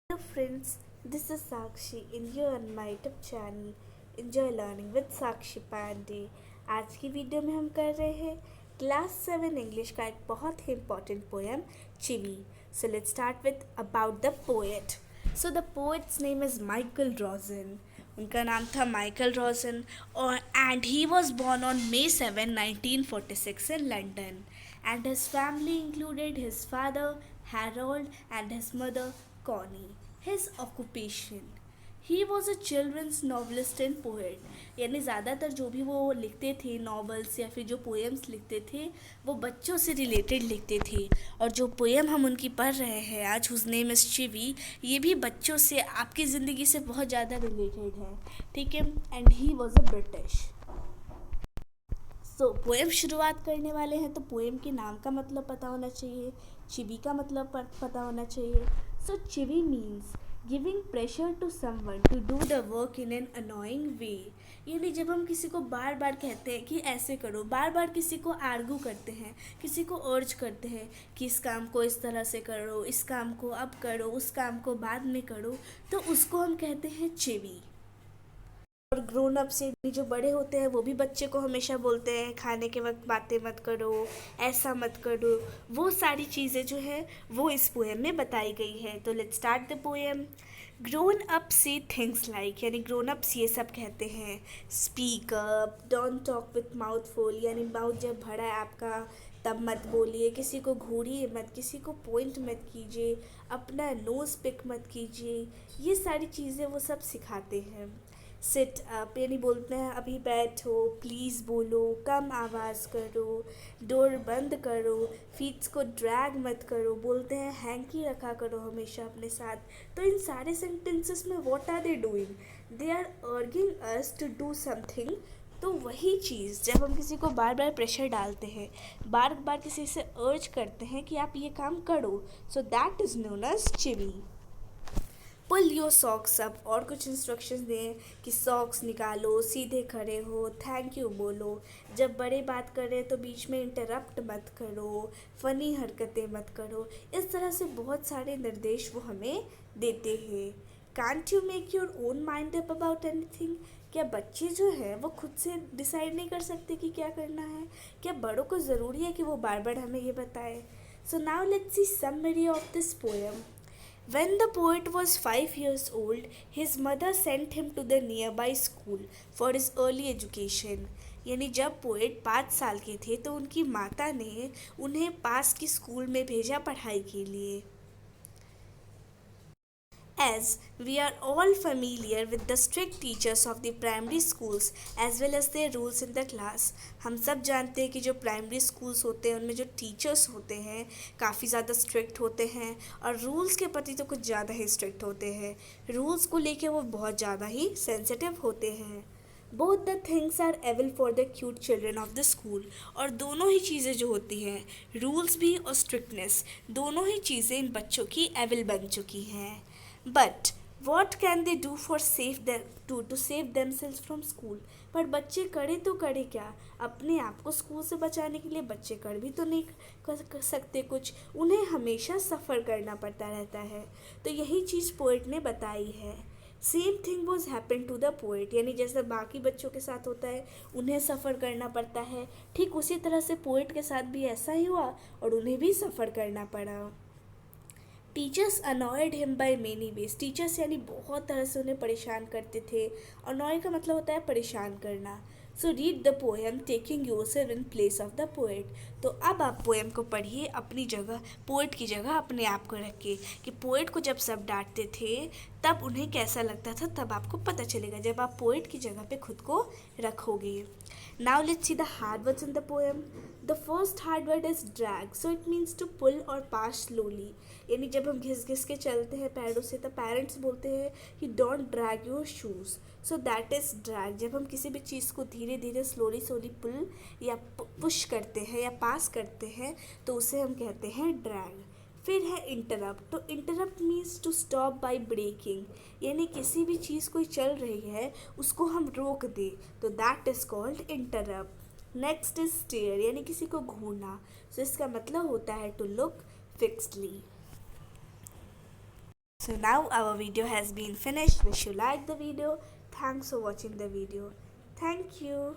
Hello friends, this is Sakshi and you are on my YouTube channel Enjoy Learning with Sakshi Pandey। आज की video में हम कर रहे हैं क्लास 7 इंग्लिश का एक बहुत ही important poem Chivvy. So let's start with about the poet. So the poet's name is Michael Rosen. उनका नाम था माइकल रॉजन और and he was born on May 7, 1946 in London and his family included his father Harold and his mother Connie। His occupation, he was a children's novelist and poet। यानी ज़्यादातर जो भी वो लिखते थे नॉवेल्स या फिर जो पोएम्स लिखते थे वो बच्चों से रिलेटेड लिखते थे। और जो पोएम हम उनकी पढ़ रहे हैं आज हुज नेम इज़ चिवी, ये भी बच्चों से आपकी ज़िंदगी से बहुत ज़्यादा रिलेटेड है, ठीक है। And he was a British. So poem शुरुआत करने वाले हैं तो पोएम के नाम का मतलब पता होना चाहिए, चिवी का मतलब पता होना चाहिए। So chivvy means giving pressure to someone to do the work in an annoying way. यानी जब हम किसी को बार बार कहते हैं कि ऐसे करो, बार बार किसी को आर्गू करते हैं, किसी को अर्ज करते हैं कि इस काम को इस तरह से करो, इस काम को अब करो, उस काम को बाद में करो, तो उसको हम कहते हैं चिवी। और ग्रोन अप से जो बड़े होते हैं वो भी बच्चे को हमेशा बोलते हैं खाने के वक्त बातें मत करो, ऐसा मत करो। वो सारी चीज़ें जो है वो इस पोएम में बताई गई है। तो let's start the poem. Grown up से थिंग्स लाइक, यानी ग्रोन अप्स ये सब कहते हैं speak up, don't talk with mouth full, यानी माउथ जब भरा है आपका तब मत बोलिए, किसी को घूरिए मत, किसी को पॉइंट मत कीजिए, अपना नोज़ पिक मत कीजिए। ये सारी चीज़ें वो सब सिखाते हैं। सिट अप यानी बोलते हैं अभी बैठो, प्लीज़ बोलो, कम आवाज़ करो, डोर बंद करो, फीट्स को ड्रैग मत करो, बोलते हैं हैंकी रखा करो हमेशा अपने साथ। तो इन सारे सेंटेंसेस में what are they doing, they are urging us to do something. तो वही चीज़ जब हम किसी को बार बार प्रेशर डालते हैं, बार बार किसी से अर्ज करते हैं कि आप ये काम करो, so that is known as chivvy. Pull your socks up, और कुछ इंस्ट्रक्शंस दें कि सॉक्स निकालो, सीधे खड़े हो, थैंक यू बोलो, जब बड़े बात करें तो बीच में इंटरप्ट मत करो, फ़नी हरकतें मत करो। इस तरह से बहुत सारे निर्देश वो हमें देते हैं। Can't you make your own mind up about anything, क्या बच्चे जो हैं वो खुद से डिसाइड नहीं कर सकते कि क्या करना है? क्या बड़ों को ज़रूरी है कि वो बार बार हमें ये बताए? So now let's C summary of this poem. When the poet was 5 years old, his mother sent him to the nearby school for his early education। यानी जब पोएट 5 साल के थे तो उनकी माता ने उन्हें पास की स्कूल में भेजा पढ़ाई के लिए। As we are all familiar with the strict teachers of the primary schools as well as their rules in the class, हम सब जानते हैं कि जो प्राइमरी स्कूल्स होते हैं उनमें जो टीचर्स होते हैं काफ़ी ज़्यादा स्ट्रिक्ट होते हैं और रूल्स के प्रति तो कुछ ज़्यादा ही स्ट्रिक्ट होते हैं। रूल्स को लेके वो बहुत ज़्यादा ही सेंसिटिव होते हैं। Both the things are evil for the cute children of the school, और दोनों ही चीज़ें जो होती हैं, रूल्स भी और स्ट्रिक्टनेस, दोनों ही चीज़ें इन बच्चों की एवल बन चुकी हैं। But what can they do for to save themselves from school, पर बच्चे करे तो करे क्या? अपने आप को स्कूल से बचाने के लिए बच्चे कर भी तो नहीं कर सकते कुछ, उन्हें हमेशा सफ़र करना पड़ता रहता है। तो यही चीज़ पोएट ने बताई है। Same thing was happen to the poet, यानी जैसे बाकी बच्चों के साथ होता है उन्हें सफ़र करना पड़ता है, ठीक उसी तरह से पोएट के साथ भी ऐसा ही हुआ और उन्हें भी सफ़र करना पड़ा। Teachers annoyed him by many ways, teachers यानी बहुत तरह से उन्हें परेशान करते थे। अनॉय का मतलब होता है परेशान करना। So read the poem taking yourself in place of the poet. तो अब आप पोएम को पढ़िए अपनी जगह, पोएट की जगह अपने आप को रख के, कि पोएट को जब सब डांटते थे तब उन्हें कैसा लगता था, तब आपको पता चलेगा जब आप पोएट की जगह पे खुद को रखोगे। Now let's see the hard words in the poem. The first hard word is drag, so it means to pull और पास स्लोली, यानी जब हम घिस घिस के चलते हैं पैरों से तो पेरेंट्स बोलते हैं कि don't drag your shoes, so that is drag. जब हम किसी भी चीज़ को धीरे धीरे स्लोली स्लोली पुल या पुश करते हैं या पास करते हैं तो उसे हम कहते हैं ड्रैग। फिर है इंटरप्ट, तो interrupt means to stop by breaking, यानी किसी भी चीज़ कोई चल रही है उसको हम रोक दें तो that is called interrupt. Next is stare, यानी किसी को घूरना, सो इसका मतलब होता है to look fixedly. So now our video has been finished. Wish you liked the video. Thanks for watching the video. Thank you.